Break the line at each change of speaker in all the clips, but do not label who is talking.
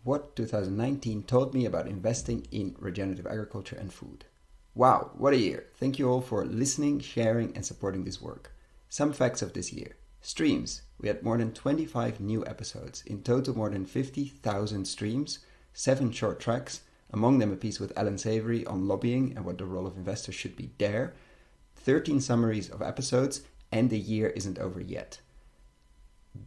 what 2019 taught me about investing in regenerative agriculture and food. Wow, what a year. Thank you all for listening, sharing and supporting this work. Some facts of this year. Streams. We had more than 25 new episodes. In total more than 50,000 streams, 7 short tracks, among them a piece with Alan Savory on lobbying and what the role of investors should be there, 13 summaries of episodes, and the year isn't over yet.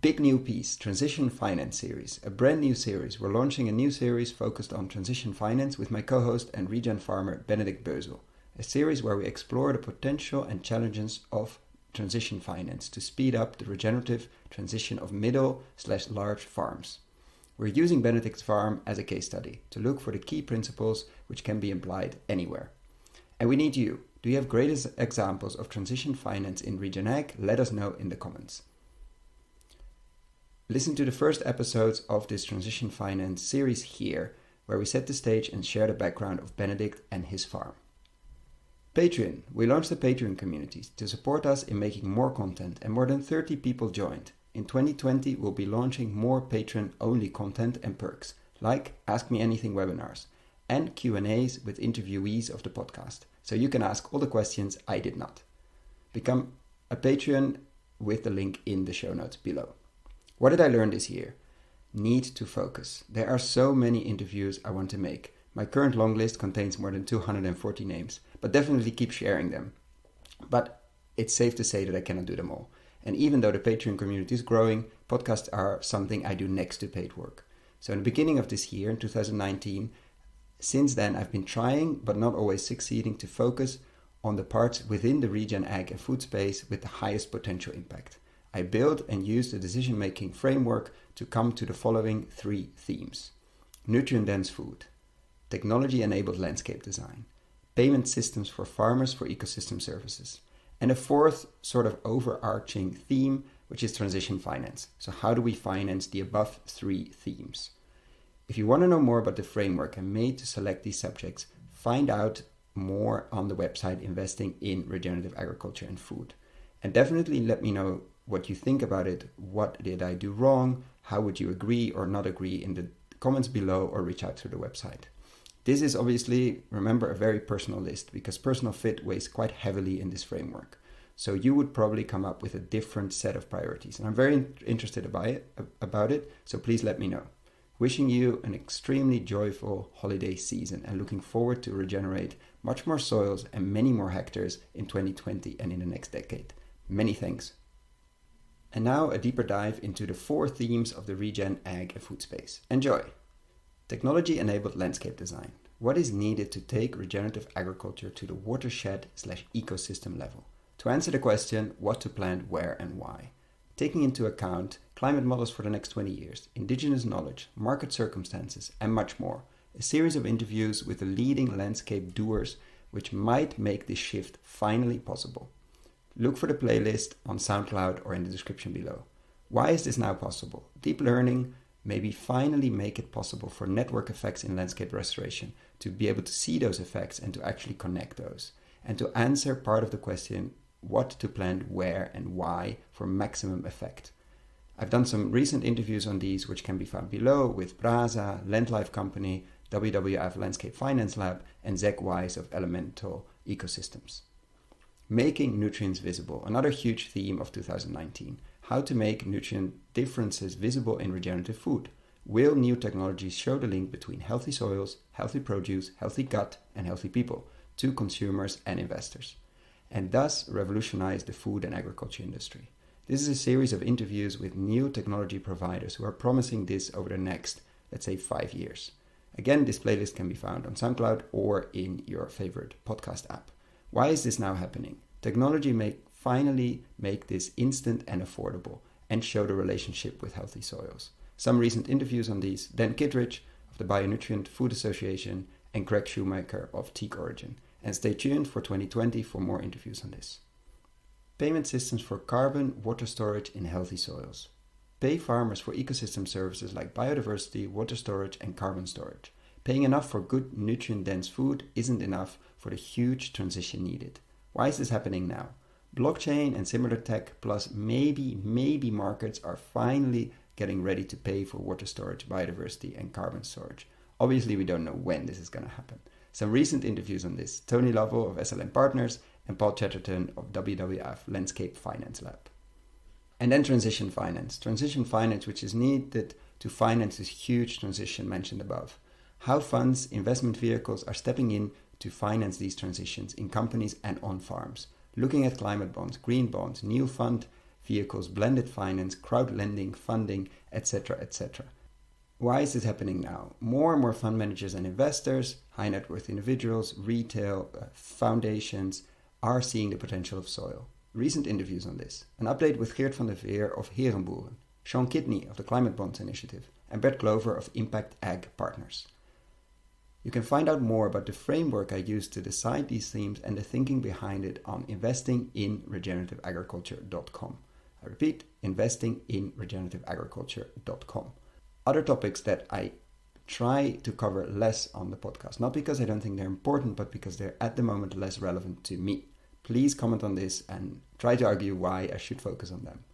Big new piece, Transition Finance series, a brand new series. We're launching a new series focused on transition finance with my co-host and regen farmer Benedict Beuzel, a series where we explore the potential and challenges of transition finance to speed up the regenerative transition of middle/large farms. We're using Benedict's farm as a case study to look for the key principles which can be applied anywhere. And we need you. Do you have great examples of transition finance in Regen Ag? Let us know in the comments. Listen to the first episodes of this transition finance series here, where we set the stage and share the background of Benedict and his farm. Patreon. We launched the Patreon community to support us in making more content, and more than 30 people joined. In 2020, we'll be launching more Patreon-only content and perks, like Ask Me Anything webinars and Q&As with interviewees of the podcast, so you can ask all the questions I did not. Become a Patreon with the link in the show notes below. What did I learn this year? Need to focus. There are so many interviews I want to make. My current long list contains more than 240 names, but definitely keep sharing them. But it's safe to say that I cannot do them all. And even though the Patreon community is growing, podcasts are something I do next to paid work. So in the beginning of this year, in 2019, since then I've been trying, but not always succeeding, to focus on the parts within the regen ag and food space with the highest potential impact. I built and used a decision-making framework to come to the following 3 themes. Nutrient-dense food, technology-enabled landscape design, payment systems for farmers for ecosystem services, and a 4th sort of overarching theme, which is transition finance. So how do we finance the above 3 themes? If you want to know more about the framework I made to select these subjects, find out more on the website Investing in Regenerative Agriculture and Food. And definitely let me know what you think about it. What did I do wrong? How would you agree or not agree in the comments below, or reach out through the website. This is obviously, remember, a very personal list because personal fit weighs quite heavily in this framework. So you would probably come up with a different set of priorities. And I'm very interested about it, so please let me know. Wishing you an extremely joyful holiday season and looking forward to regenerate much more soils and many more hectares in 2020 and in the next decade. Many thanks. And now a deeper dive into the 4 themes of the regen ag and food space. Enjoy! Technology-enabled landscape design. What is needed to take regenerative agriculture to the watershed/ecosystem level? To answer the question, what to plant, where and why. Taking into account climate models for the next 20 years, indigenous knowledge, market circumstances and much more. A series of interviews with the leading landscape doers which might make this shift finally possible. Look for the playlist on SoundCloud or in the description below. Why is this now possible? Deep learning maybe finally make it possible for network effects in landscape restoration to be able to see those effects and to actually connect those. And to answer part of the question, what to plant, where and why for maximum effect. I've done some recent interviews on these which can be found below with Braza, Landlife Company, WWF Landscape Finance Lab and Zach Wise of Elemental Ecosystems. Making nutrients visible, another huge theme of 2019. How to make nutrient differences visible in regenerative food. Will new technologies show the link between healthy soils, healthy produce, healthy gut, and healthy people to consumers and investors, and thus revolutionize the food and agriculture industry? This is a series of interviews with new technology providers who are promising this over the next, let's say, 5 years. Again, this playlist can be found on SoundCloud or in your favorite podcast app. Why is this now happening? Technology may finally make this instant and affordable and show the relationship with healthy soils. Some recent interviews on these: Dan Kittredge of the Bionutrient Food Association and Greg Shoemaker of Teak Origin. And stay tuned for 2020 for more interviews on this. Payment systems for carbon, water storage in healthy soils. Pay farmers for ecosystem services like biodiversity, water storage and carbon storage. Paying enough for good nutrient-dense food isn't enough for the huge transition needed. Why is this happening now? Blockchain and similar tech plus maybe markets are finally getting ready to pay for water storage, biodiversity and carbon storage. Obviously, we don't know when this is going to happen. Some recent interviews on this: Tony Lovell of SLM Partners and Paul Chatterton of WWF Landscape Finance Lab. And then transition finance. Transition finance, which is needed to finance this huge transition mentioned above. How funds, investment vehicles are stepping in to finance these transitions in companies and on farms. Looking at climate bonds, green bonds, new fund vehicles, blended finance, crowd lending, funding, etc., etc. Why is this happening now? More and more fund managers and investors, high net worth individuals, retail, foundations are seeing the potential of soil. Recent interviews on this. An update with Geert van der Veer of Herenboeren, Sean Kidney of the Climate Bonds Initiative, and Bert Glover of Impact Ag Partners. You can find out more about the framework I used to decide these themes and the thinking behind it on investinginregenerativeagriculture.com. I repeat, investinginregenerativeagriculture.com. Other topics that I try to cover less on the podcast, not because I don't think they're important, but because they're at the moment less relevant to me. Please comment on this and try to argue why I should focus on them.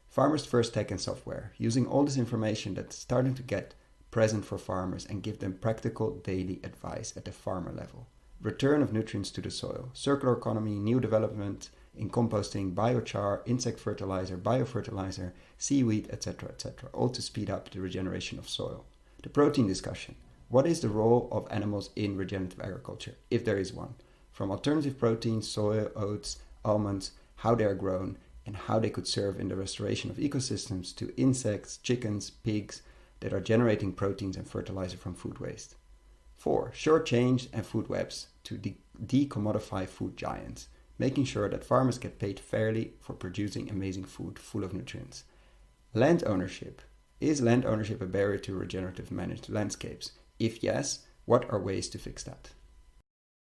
Farmers First Tech and Software, using all this information that's starting to get present for farmers and give them practical daily advice at the farmer level. Return of nutrients to the soil, circular economy, new development in composting, biochar, insect fertilizer, biofertilizer, seaweed, etc., etc., all to speed up the regeneration of soil. The protein discussion. What is the role of animals in regenerative agriculture, if there is one? From alternative proteins, soy, oats, almonds, how they are grown, and how they could serve in the restoration of ecosystems, to insects, chickens, pigs that are generating proteins and fertilizer from food waste. 4. Short change and food webs to decommodify food giants, making sure that farmers get paid fairly for producing amazing food full of nutrients. Land ownership. Is land ownership a barrier to regenerative managed landscapes? If yes, what are ways to fix that?